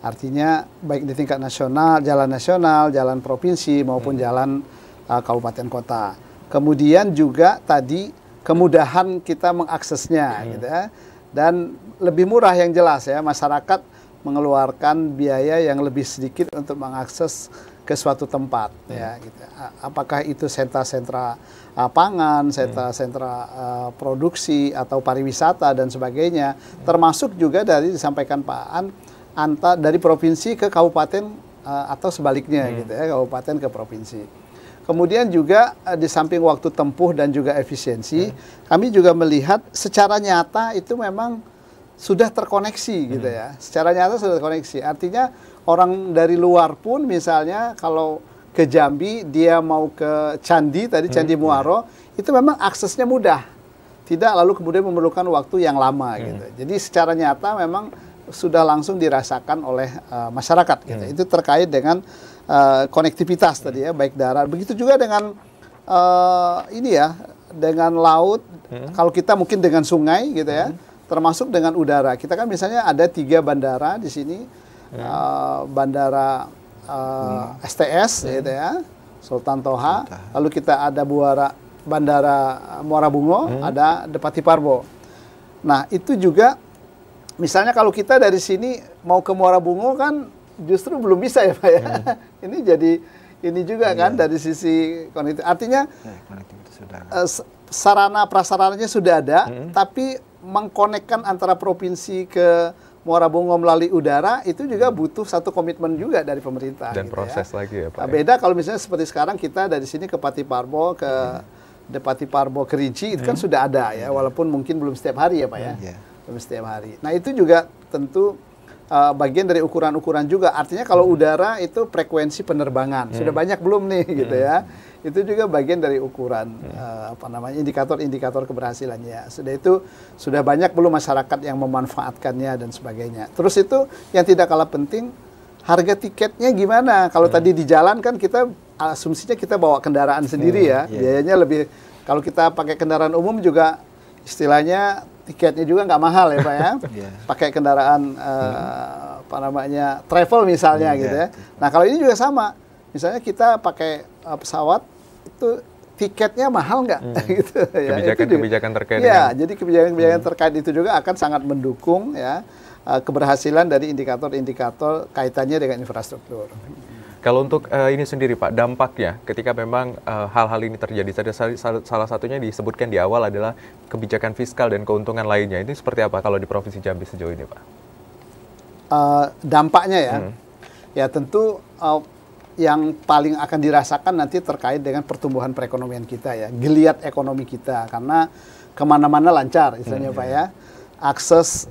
Artinya baik di tingkat nasional, jalan provinsi maupun jalan kabupaten kota. Kemudian juga tadi kemudahan kita mengaksesnya, gitu ya. Dan lebih murah yang jelas ya, masyarakat mengeluarkan biaya yang lebih sedikit untuk mengakses ke suatu tempat, ya, gitu. Apakah itu sentra-sentra pangan, sentra-sentra produksi atau pariwisata dan sebagainya, termasuk juga dari disampaikan Pak Aan, dari provinsi ke kabupaten atau sebaliknya, gitu ya, kabupaten ke provinsi. Kemudian juga di samping waktu tempuh dan juga efisiensi, kami juga melihat secara nyata itu memang sudah terkoneksi, gitu ya. Secara nyata sudah terkoneksi. Artinya orang dari luar pun misalnya kalau ke Jambi, dia mau ke Candi, tadi Candi Muaro, itu memang aksesnya mudah. Tidak lalu kemudian memerlukan waktu yang lama, gitu. Jadi secara nyata memang sudah langsung dirasakan oleh masyarakat, gitu. Itu terkait dengan konektivitas tadi ya, baik darat. Begitu juga dengan ini ya, dengan laut. Kalau kita mungkin dengan sungai, gitu ya, termasuk dengan udara. Kita kan misalnya ada 3 bandara di sini, bandara STS, gitu ya, Sultan Toha. Lalu kita ada bandara Muara Bungo, ada Depati Parbo. Nah itu juga, misalnya kalau kita dari sini mau ke Muara Bungo kan justru belum bisa ya Pak ya. Ini jadi ini juga kan dari sisi konektivitas. Artinya sarana prasarananya sudah ada, tapi mengkonekkan antara provinsi ke Muara Bungo melalui udara itu juga butuh satu komitmen juga dari pemerintah. Dan gitu proses ya. Lagi ya Pak. Beda kalau misalnya seperti sekarang kita dari sini ke Pati Parbo, ke Depati Parbo, Kerinci, itu kan sudah ada ya, walaupun mungkin belum setiap hari ya Pak ya. Setiap hari. Nah itu juga tentu bagian dari ukuran-ukuran juga. Artinya kalau udara itu frekuensi penerbangan sudah banyak belum nih, gitu ya. Itu juga bagian dari ukuran indikator-indikator keberhasilannya. Sudah itu sudah banyak belum masyarakat yang memanfaatkannya dan sebagainya. Terus itu yang tidak kalah penting, harga tiketnya gimana? Kalau tadi di jalan kan kita asumsinya kita bawa kendaraan sendiri ya, biayanya lebih. Kalau kita pakai kendaraan umum juga istilahnya tiketnya juga nggak mahal ya Pak ya. Pakai kendaraan travel misalnya gitu ya. Nah kalau ini juga sama. Misalnya kita pakai pesawat itu tiketnya mahal nggak? Gitu, kebijakan terkait. Ya, jadi kebijakan-kebijakan terkait itu juga akan sangat mendukung ya keberhasilan dari indikator-indikator kaitannya dengan infrastruktur. Kalau untuk ini sendiri Pak, dampaknya ketika memang hal-hal ini terjadi, salah satunya disebutkan di awal adalah kebijakan fiskal dan keuntungan lainnya. Ini seperti apa kalau di Provinsi Jambi sejauh ini Pak? Dampaknya ya, ya tentu yang paling akan dirasakan nanti terkait dengan pertumbuhan perekonomian kita ya, geliat ekonomi kita, karena kemana-mana lancar istilahnya Pak ya, akses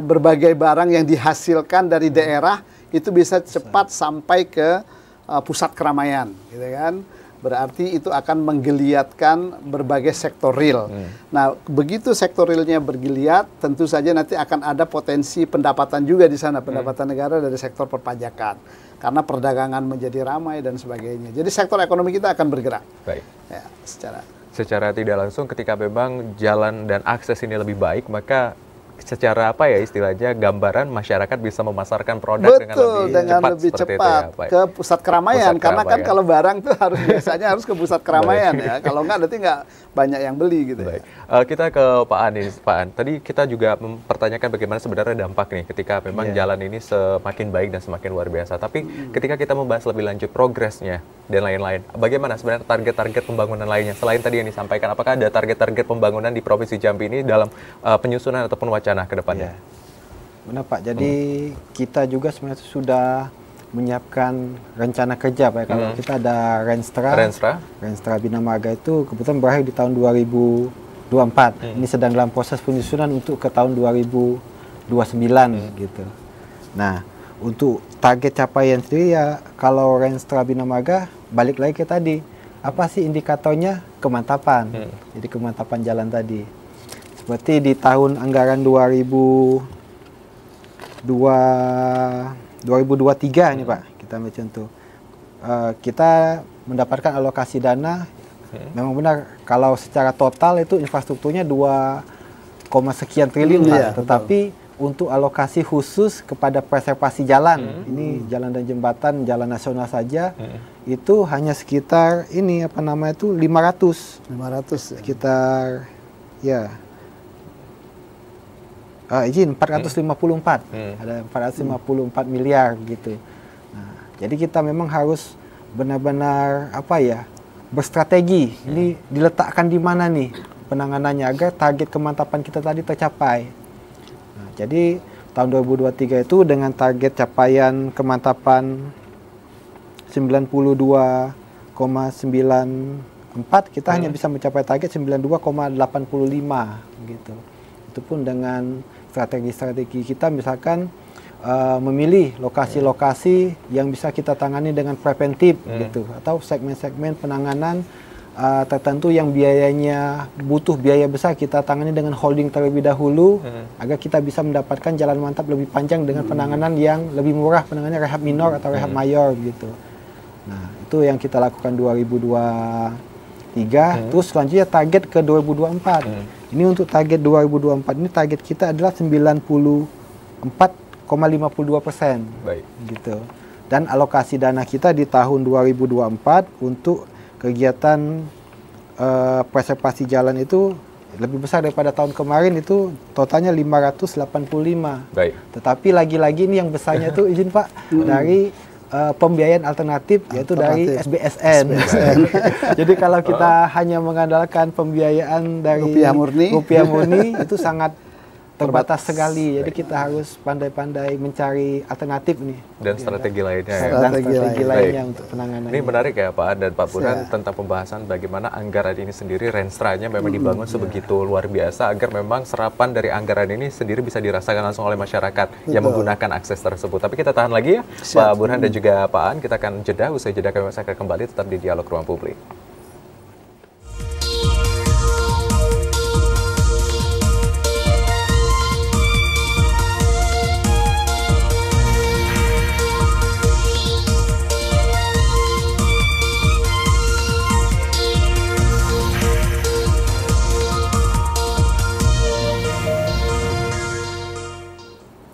berbagai barang yang dihasilkan dari daerah itu bisa cepat sampai ke pusat keramaian, gitu kan. Berarti itu akan menggeliatkan berbagai sektor real. Nah, begitu sektor realnya bergeliat, tentu saja nanti akan ada potensi pendapatan juga di sana, pendapatan negara dari sektor perpajakan. Karena perdagangan menjadi ramai dan sebagainya. Jadi sektor ekonomi kita akan bergerak. Baik. Ya, secara tidak langsung ketika memang jalan dan akses ini lebih baik, maka secara apa ya istilahnya, gambaran masyarakat bisa memasarkan produk dengan lebih cepat ke pusat keramaian. Karena kan kalau barang tuh biasanya harus ke pusat keramaian ya. Kalau enggak nanti nggak banyak yang beli gitu. Baik. Kita ke Pak Aan ini. Pak Aan, tadi kita juga mempertanyakan bagaimana sebenarnya dampak nih ketika memang jalan ini semakin baik dan semakin luar biasa. Tapi ketika kita membahas lebih lanjut progresnya dan lain-lain, bagaimana sebenarnya target-target pembangunan lainnya selain tadi yang disampaikan? Apakah ada target-target pembangunan di Provinsi Jambi ini dalam penyusunan ataupun wacana ke depannya? Benar Pak, jadi kita juga sebenarnya sudah menyiapkan rencana kerja Pak. Kalau kita ada Renstra Bina Marga itu kebetulan berakhir di tahun 2024. Ini sedang dalam proses penyusunan untuk ke tahun 2029 gitu. Nah, Untuk target capaian sendiri ya, kalau range Trabina Marga balik lagi ke tadi, apa sih indikatornya? Kemantapan. Jadi kemantapan jalan tadi. Seperti di tahun anggaran 2023 ini Pak, kita ambil contoh. Kita mendapatkan alokasi dana, memang benar kalau secara total itu infrastrukturnya 2, sekian triliun Pak, tetapi untuk alokasi khusus kepada preservasi jalan, ini jalan dan jembatan, jalan nasional saja, itu hanya sekitar ini apa namanya itu 500 sekitar ya izin 454 ada 454 miliar gitu. Nah, jadi kita memang harus benar-benar apa ya berstrategi. Ini diletakkan di mana nih penanganannya agar target kemantapan kita tadi tercapai. Nah, jadi tahun 2023 itu dengan target capaian kemantapan 92,94 kita hanya bisa mencapai target 92,85 gitu. Itu pun dengan strategi-strategi kita misalkan memilih lokasi-lokasi yang bisa kita tangani dengan preventif gitu, atau segmen-segmen penanganan tertentu yang biayanya butuh biaya besar kita tangani dengan holding terlebih dahulu agar kita bisa mendapatkan jalan mantap lebih panjang dengan penanganan yang lebih murah, penanganan rehab minor atau rehab mayor gitu. Nah, itu yang kita lakukan 2023. Terus selanjutnya target ke 2024. Ini untuk target 2024 ini target kita adalah 94,52%. Baik. Gitu. Dan alokasi dana kita di tahun 2024 untuk kegiatan preservasi jalan itu lebih besar daripada tahun kemarin, itu totalnya 585. Baik. Tetapi lagi-lagi ini yang besarnya itu izin Pak dari pembiayaan alternatif yaitu dari SBSN. Jadi kalau kita hanya mengandalkan pembiayaan dari rupiah murni itu sangat terbatas sekali. Jadi kita harus pandai-pandai mencari alternatif nih. Dan strategi lainnya ya. Dan strategi lainnya untuk penanganan. Ini menarik ya Pak dan Pak Burhan tentang pembahasan bagaimana anggaran ini sendiri renstranya memang dibangun sebegitu luar biasa agar memang serapan dari anggaran ini sendiri bisa dirasakan langsung oleh masyarakat yang menggunakan akses tersebut. Tapi kita tahan lagi ya Pak Burhan dan juga Pak Aan. Kita akan jeda, usai jeda kami akan kembali tetap di Dialog Ruang Publik.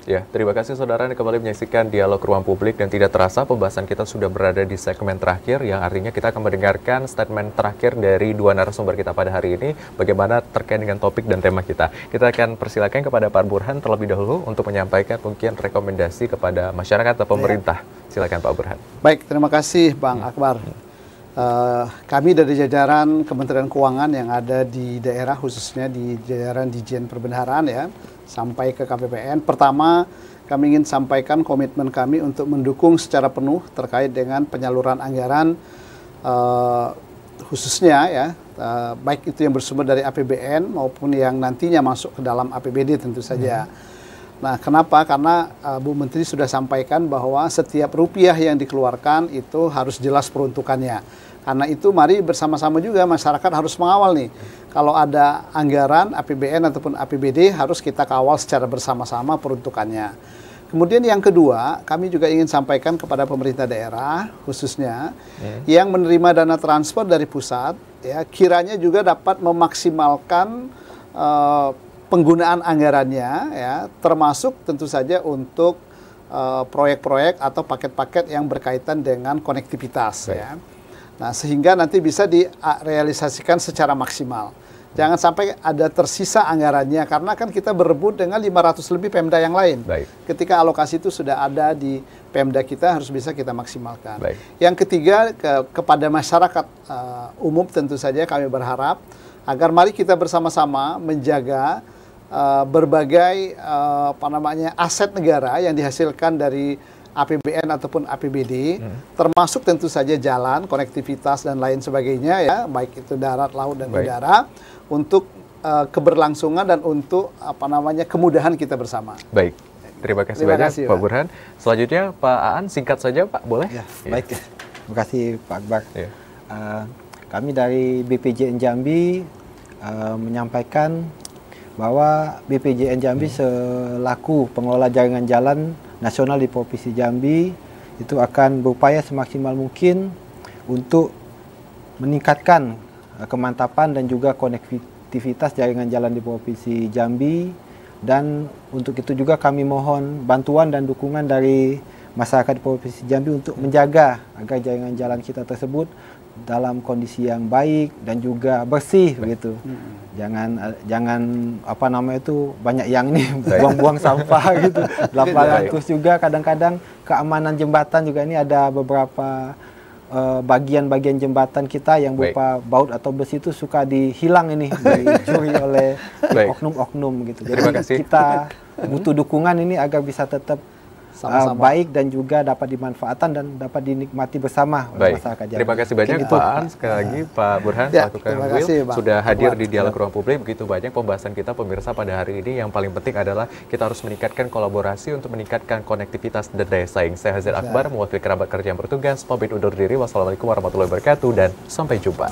Ya, terima kasih saudara yang kembali menyaksikan Dialog Ruang Publik, dan tidak terasa pembahasan kita sudah berada di segmen terakhir yang artinya kita akan mendengarkan statement terakhir dari dua narasumber kita pada hari ini bagaimana terkait dengan topik dan tema kita. Kita akan persilakan kepada Pak Burhan terlebih dahulu untuk menyampaikan mungkin rekomendasi kepada masyarakat atau pemerintah. Silakan Pak Burhan. Baik, terima kasih Bang Akbar. Kami dari jajaran Kementerian Keuangan yang ada di daerah, khususnya di jajaran Dijen Perbendaharaan ya, sampai ke KPPN. Pertama, kami ingin sampaikan komitmen kami untuk mendukung secara penuh terkait dengan penyaluran anggaran, khususnya ya, baik itu yang bersumber dari APBN maupun yang nantinya masuk ke dalam APBD tentu saja. Nah, kenapa? Karena Bu Menteri sudah sampaikan bahwa setiap rupiah yang dikeluarkan itu harus jelas peruntukannya. Karena itu mari bersama-sama juga masyarakat harus mengawal nih. Kalau ada anggaran APBN ataupun APBD harus kita kawal secara bersama-sama peruntukannya. Kemudian yang kedua, kami juga ingin sampaikan kepada pemerintah daerah khususnya yang menerima dana transfer dari pusat, ya kiranya juga dapat memaksimalkan penggunaan anggarannya, ya termasuk tentu saja untuk proyek-proyek atau paket-paket yang berkaitan dengan konektivitas, ya. Nah, sehingga nanti bisa direalisasikan secara maksimal. Jangan sampai ada tersisa anggarannya, karena kan kita berebut dengan 500 lebih Pemda yang lain. Baik. Ketika alokasi itu sudah ada di Pemda kita, harus bisa kita maksimalkan. Baik. Yang ketiga, kepada masyarakat umum tentu saja kami berharap agar mari kita bersama-sama menjaga berbagai aset negara yang dihasilkan dari APBN ataupun APBD, termasuk tentu saja jalan, konektivitas dan lain sebagainya ya, baik itu darat, laut dan udara, untuk keberlangsungan dan untuk kemudahan kita bersama. Baik. Terima kasih banyak Pak Burhan. Selanjutnya Pak Aan, singkat saja Pak, boleh? Ya, baik. Terima kasih Pak Akbar. Ya. Kami dari BPJN Jambi menyampaikan bahwa BPJN Jambi selaku pengelola jaringan jalan nasional di Provinsi Jambi itu akan berupaya semaksimal mungkin untuk meningkatkan kemantapan dan juga konektivitas jaringan jalan di Provinsi Jambi, dan untuk itu juga kami mohon bantuan dan dukungan dari masyarakat di Provinsi Jambi untuk menjaga agar jaringan jalan kita tersebut dalam kondisi yang baik dan juga bersih begitu. Jangan apa namanya itu banyak yang ini buang-buang sampah gitu. Terus juga kadang-kadang keamanan jembatan juga ini ada beberapa bagian-bagian jembatan kita yang berupa baut atau besi itu suka dihilang ini, dicuri oleh oknum-oknum gitu. Jadi kita butuh dukungan ini agar bisa tetap baik dan juga dapat dimanfaatkan dan dapat dinikmati bersama oleh masyarakat Jambi. Terima kasih banyak Pak Aan, sekali lagi Pak Burhan selaku Kanwil sudah hadir di Dialog Ruang Publik. Begitu banyak pembahasan kita pemirsa pada hari ini. Yang paling penting adalah kita harus meningkatkan kolaborasi untuk meningkatkan konektivitas dan daya saing. Saya Hazir Akbar, mewakili kerabat kerja yang bertugas, pamit undur diri. Wassalamualaikum warahmatullahi wabarakatuh dan sampai jumpa.